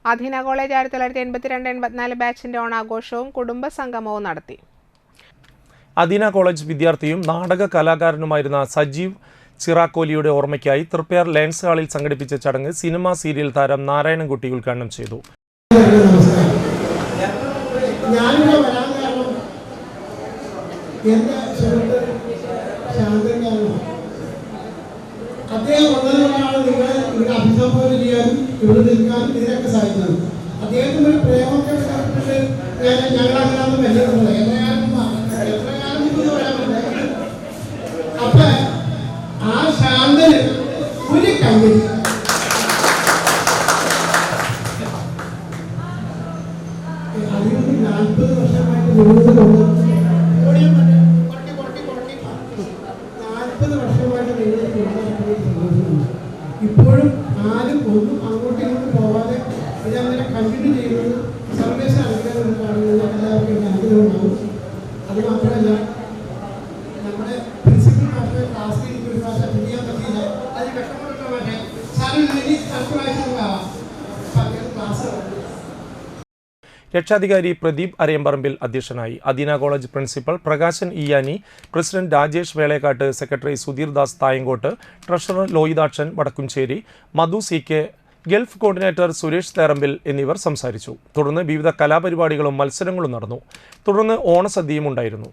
അധീന കോളേജ് 1982-84 ബാച്ചിന്റെ ഓണാഘോഷവും കുടുംബ സംഗമവും നടത്തി. അധീന കോളേജ് വിദ്യാർത്ഥിയും നാടക കലാകാരനുമായിരുന്ന സജീവ് ചിറാക്കോലിയുടെ ഓർമ്മയ്ക്കായി തൃപ്പയാർ ലയൺസ് ഹാളിൽ സംഘടിപ്പിച്ച ചടങ്ങ് സിനിമാ സീരിയൽ താരം നാരായണൻകുട്ടി ഉദ്ഘാടനം ചെയ്തു. അദ്ദേഹം വന്നതുകൊണ്ടാണ് നിങ്ങൾ ഇവിടെ അഭിസംബോധന ചെയ്യാനും ഇവിടെ നിൽക്കാനും ഇതിനൊക്കെ സാധിക്കുന്നത്. അദ്ദേഹത്തിന് ഒരു പ്രേമൊക്കെ ഞങ്ങളങ്ങനെയൊന്നും വലിയ എത്രകാലം മുമ്പ് വരാൻ പറ്റില്ല. അപ്പൊ ആ ശാന്തന് ഒരു കമ്പനി 40 വർഷമായിട്ട് നിങ്ങളുകൊണ്ട് 40 വർഷമായിട്ട് ഇപ്പോഴും ആരും ഒന്നും അങ്ങോട്ടും ഇങ്ങോട്ടും പോവാതെ ഇതങ്ങനെ കണ്ടിന്യൂ ചെയ്യുന്നത് സർവീസ് ആൾക്കാരും കാണുന്നത് എല്ലാവർക്കും ആഗ്രഹമാകും. അത് മാത്രമല്ല നമ്മുടെ പ്രിൻസിപ്പൽ മാസ്റ്റർ ക്ലാസ്സിൽ എനിക്ക് ഒരു ഭാഷ ചെയ്യാൻ പറ്റിയില്ല. അത് കഷ്ടപ്പെട്ട മാറ്റേ സാറിന് അടുത്ത പ്രാവശ്യം ക്ലാസ്. രക്ഷാധികാരി പ്രദീപ് അരയമ്പറമ്പിൽ അധ്യക്ഷനായി. അധീന college principal Prakashan Iyani, president Rajesh Velekkat, secretary Sudheer Das Thayankot, treasurer Loyidakshan Vadakkumcheri, Madhu CK, Gulf coordinator Suresh Therambil എന്നിവർ സംസാരിച്ചു. തുടർന്ന് വിവിധ കലാപരിപാടികളും മത്സരങ്ങളും നടന്നു. തുടർന്ന് ഓണസദ്യയും ഉണ്ടായിരുന്നു.